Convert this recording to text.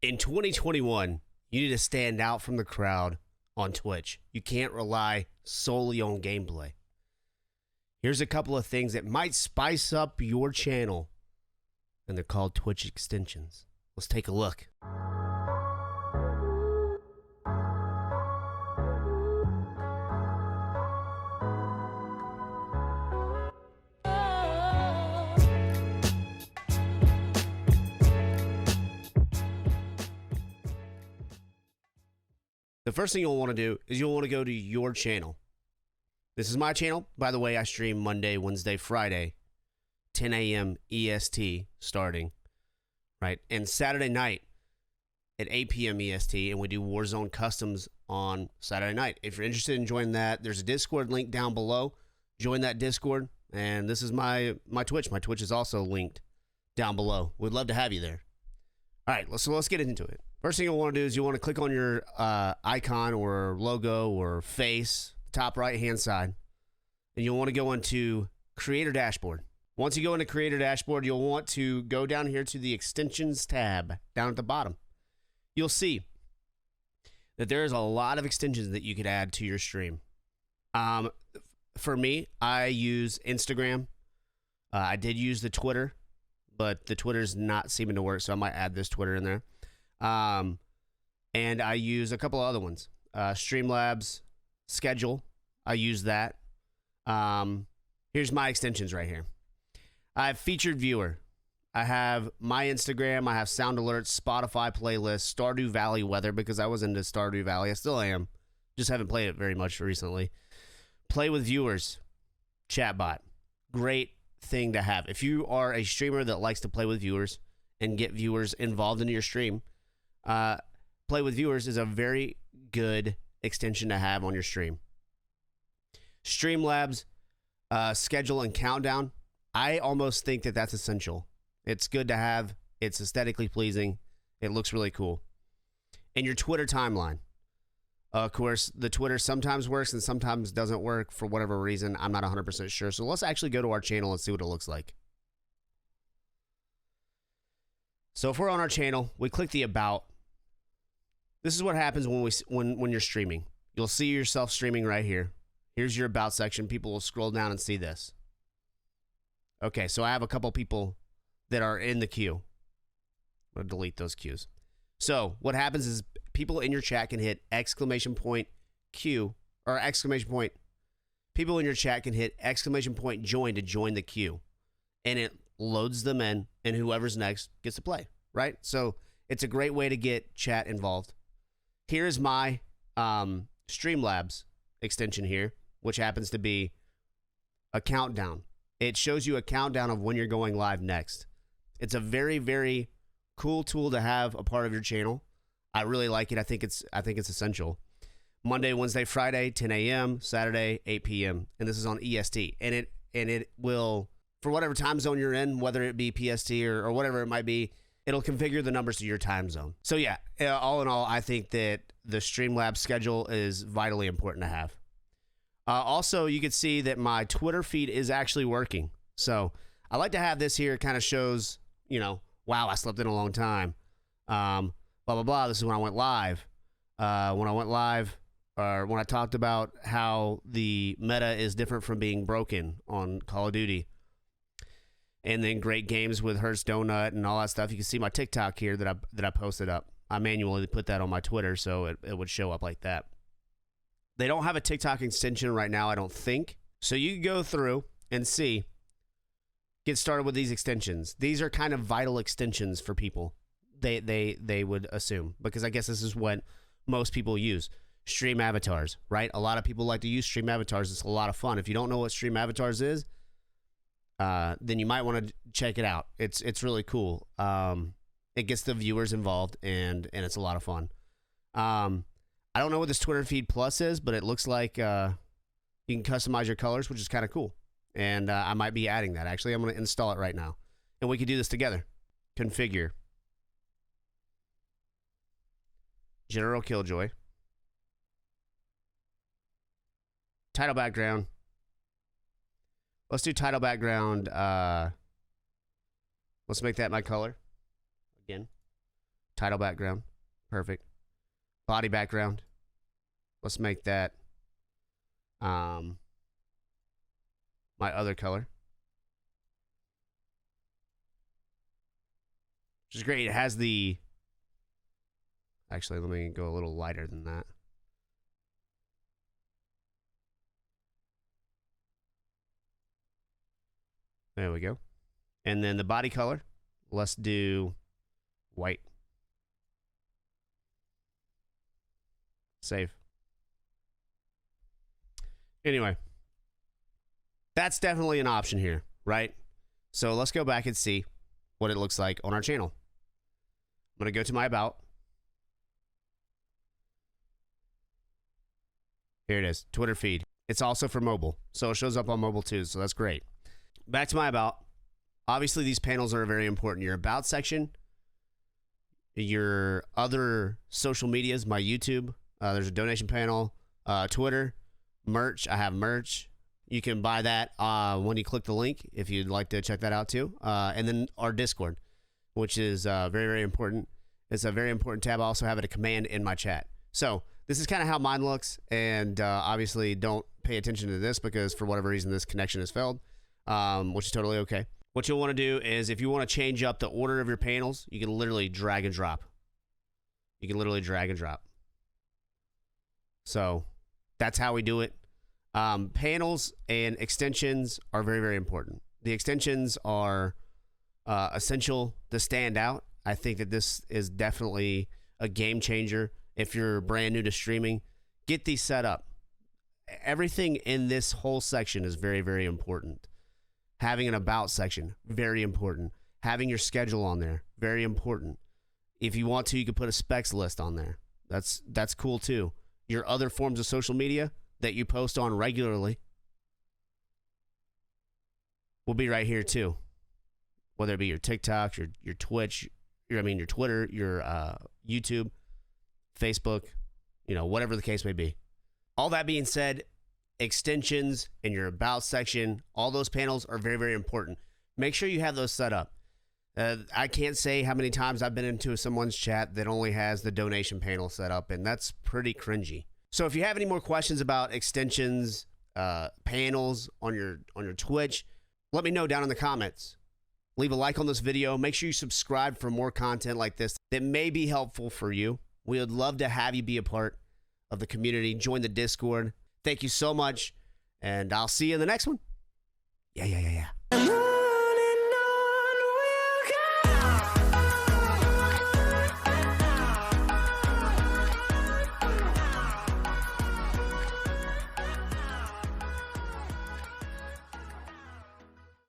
In 2021, you need to stand out from the crowd on Twitch. You can't rely solely on gameplay. Here's a couple of things that might spice up your channel, and they're called Twitch extensions. Let's take a look. The first thing you'll want to do is you'll want to go to your channel. This is my channel. By the way, I stream Monday, Wednesday, Friday, 10 a.m. EST starting, right? And Saturday night at 8 p.m. EST, and we do Warzone Customs on Saturday night. If you're interested in joining that, there's a Discord link down below. Join that Discord, and this is my Twitch. My Twitch is also linked down below. We'd love to have you there. All right, so let's get into it. First thing you'll want to do is you want to click on your icon or logo or face, top right-hand side, and you'll want to go into Creator Dashboard. Once you go into Creator Dashboard, you'll want to go down here to the Extensions tab down at the bottom. You'll see that there is a lot of extensions that you could add to your stream. For me, I use Instagram. I did use the Twitter, but the Twitter's not seeming to work, so I might add this Twitter in there. And I use a couple of other ones. Streamlabs, Schedule, I use that. Here's my extensions right here. I have Featured Viewer. I have my Instagram. I have Sound Alerts, Spotify playlist, Stardew Valley weather, because I was into Stardew Valley. I still am. Just haven't played it very much recently. Play with Viewers, chatbot. Great thing to have. If you are a streamer that likes to play with viewers and get viewers involved in your stream, Play with Viewers is a very good extension to have on your stream. Streamlabs, Schedule and Countdown. I almost think that that's essential. It's good to have. It's aesthetically pleasing. It looks really cool. And your Twitter timeline. Of course, the Twitter sometimes works and sometimes doesn't work for whatever reason. I'm not 100% sure. So let's actually go to our channel and see what it looks like. So if we're on our channel, we click the About. This is what happens when you're streaming. You'll see yourself streaming right here. Here's your About section. People will scroll down and see this. Okay, so I have a couple people that are in the queue. I'm going to delete those queues. So what happens is people in your chat can hit !Q or ! People in your chat can hit !Join to join the queue. And it loads them in, and whoever's next gets to play, right? So it's a great way to get chat involved. Here's my Streamlabs extension here, which happens to be a countdown. It shows you a countdown of when you're going live next. It's a very, very cool tool to have a part of your channel. I really like it. I think it's essential. Monday, Wednesday, Friday, 10 a.m., Saturday, 8 p.m. And this is on EST. And it will, for whatever time zone you're in, whether it be PST or whatever it might be, it'll configure the numbers to your time zone. So yeah, all in all, I think that the Streamlabs schedule is vitally important to have. Also, you can see that my Twitter feed is actually working. So I like to have this here. It kind of shows, you know, wow, I slept in a long time. Blah, blah, blah. This is when I went live. When I went live, or when I talked about how the meta is different from being broken on Call of Duty. And then great games with Hertz Donut and all that stuff. You can see my TikTok here that I posted up. I manually put that on my Twitter, so it would show up like that. They don't have a TikTok extension right now, I don't think. So you can go through and see, get started with these extensions. These are kind of vital extensions for people. They would assume, because I guess this is what most people use. Stream avatars, right? A lot of people like to use stream avatars. It's a lot of fun. If you don't know what stream avatars is, then you might want to check it out. It's really cool. It gets the viewers involved, and it's a lot of fun. I don't know what this Twitter feed plus is, but it looks like you can customize your colors, which is kind of cool. And I might be adding that. Actually, I'm going to install it right now. And we can do this together. Configure. General Killjoy. Title background. Let's do title background. Let's make that my color. Again. Title background. Perfect. Body background. Let's make that my other color. Which is great. It has the... Actually, let me go a little lighter than that. There we go. And then the body color, let's do white. Save. Anyway, that's definitely an option here, right? So let's go back and see what it looks like on our channel. I'm going to go to my About. Here it is, Twitter feed. It's also for mobile, so it shows up on mobile too, so that's great. Back to my About. Obviously, these panels are very important. Your About section, your other social medias, my YouTube, there's a donation panel, Twitter, merch. I have merch. You can buy that when you click the link if you'd like to check that out too. And then our Discord, which is very, very important. It's a very important tab. I also have it a command in my chat. So this is kind of how mine looks. And obviously, don't pay attention to this because for whatever reason, this connection has failed, which is totally okay. What you'll want to do is if you want to change up the order of your panels, you can literally drag and drop. You can literally drag and drop. So that's how we do it. Panels and extensions are very, very important. The extensions are essential to stand out. I think that this is definitely a game changer. If you're brand new to streaming, get these set up. Everything in this whole section is very, very important. Having an About section, very important. Having your schedule on there, very important. If you want to, you can put a specs list on there. That's cool too. Your other forms of social media that you post on regularly will be right here too. Whether it be your TikTok, your Twitch, your Twitter, your YouTube, Facebook, whatever the case may be. All that being said, extensions in your About section, all those panels are very, very important. Make sure you have those set up. I can't say how many times I've been into someone's chat that only has the donation panel set up, and that's pretty cringy. So if you have any more questions about extensions, panels on your Twitch, let me know down in the comments. Leave a like on this video. Make sure you subscribe for more content like this that may be helpful for you. We would love to have you be a part of the community. Join the Discord. Thank you so much, and I'll see you in the next one. Yeah.